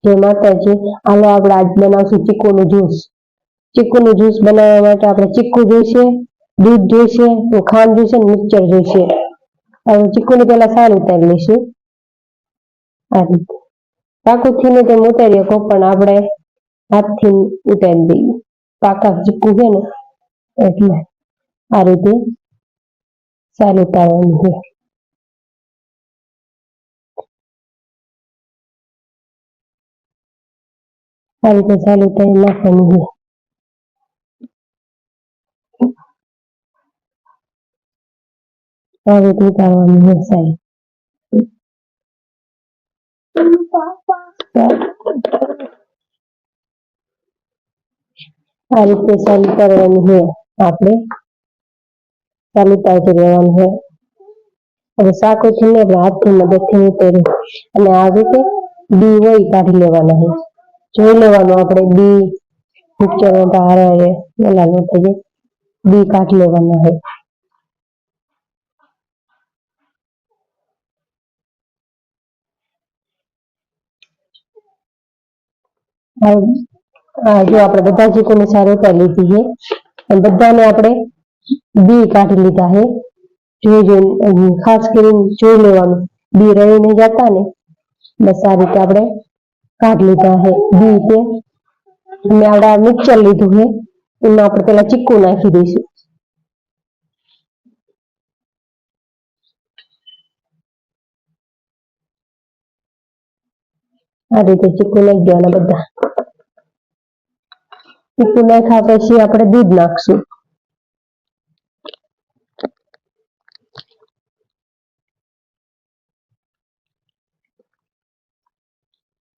જય માતાજી. હાલો આપણે આજ બનાવશું ચીકુનું જ્યુસ. ચીકુનું જ્યુસ બનાવવા માટે આપણે ચીકુ જોઈશે, દૂધ જોઈશે, ખાંડ જોઈશે અને મિક્સર જોઈશે. હવે ચીકુને પહેલા સાલ ઉતારી લઈશું. આ રીતે ચાકુથી ને તેમ ઉતારી શકો, પણ આપણે હાથથી ઉતારી દઈએ. પાકા ચીકુ છે ને એટલે આ રીતે સાલ ઉતારવાની છે. આ રીતે સાલ ઉતારી નાખવાની છે. આ રીતે ઉતારવાની છે સાલ. આ રીતે સાલ ઉતારવાની છે. આપણે સાલ ઉતારતી રહેવાનું છે. હવે ચાકુથી ને આપણે હાથની મદદથી ઉતારી અને આ રીતે બી હોય કાઢી લેવાના છે. જોઈ લેવાનું આપણે બી મિક્સરમાં બહાર ઓલા ન થઈ જાય, બી કાઢી લેવાના છે. જો આપણે બધા ચીકુની સાલ ઉતારી લીધી છે અને બધાને આપણે બી કાઢી લીધા છે. જોઈ ખાસ કરીને જોઈ લેવાનું બી રહી નહીં જતા ને, બસ આ રીતે આપણે કાઢી લીધા છે બી. તે મેં આપણે મિક્સર લીધું છે, એમાં આપણે પેલા ચીકુ નાખી દઈશું. આ રીતે ચીકુ નાખી દેવાના બધા. ચીકુ નાખ્યા પછી આપણે દૂધ નાખશું.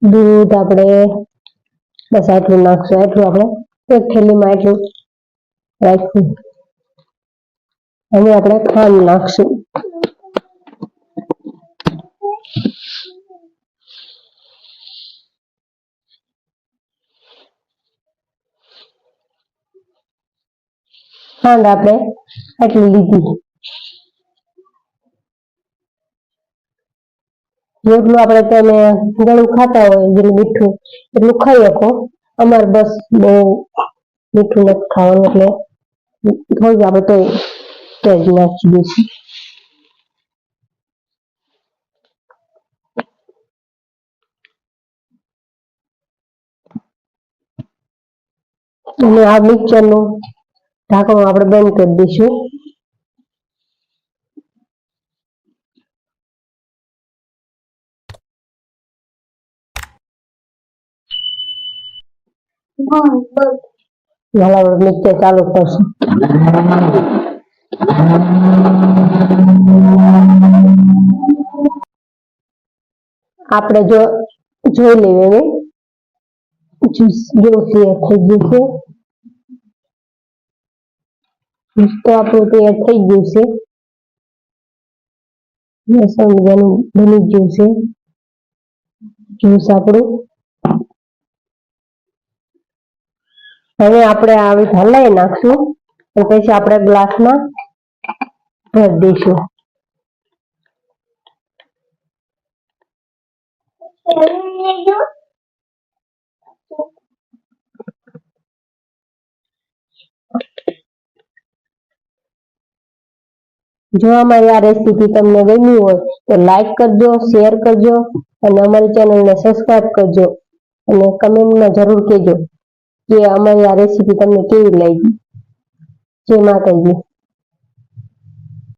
દૂધ આપણે બસ આટલું નાખશું. આટલું આપણે એક થેલીમાં આટલું રાખશું. હવે આપણે ખાંડ નાખશું. ખાંડ આપણે આટલી લીધી. જેટલું આપણે તમે ગળું ખાતા હોય જેટલું મીઠું એટલું ખાઈ શકો. અમારે બસ બહુ મીઠું નથી ખાવાનું એટલે થોડું આપણે તો તેજ નાખી દઈશું. અને આ મિક્સરનું ઢાંકણું આપણે બંધ કરી દઈશું. હાલ આપણે મિક્સર ચાલુ કરશું. આપણે જોઈ લઈએ જ્યુસ જેવું તૈયાર થઈ ગયું છે. જ્યુસ તો આપણું તૈયાર થઈ ગયું છે. બની ગયું છે જ્યુસ આપણું. હવે આપણે આવી હલાવી નાખશું અને પછી આપણે ગ્લાસમાં ભરી દઈશું. જો અમારી આ રેસીપી તમને ગમી હોય તો લાઈક કરજો, શેર કરજો અને અમારી ચેનલને સબસ્ક્રાઇબ કરજો અને કમેન્ટમાં જરૂર કહેજો કે અમારી આ રેસીપી તમને કેવી લાગી. જય માતાજી.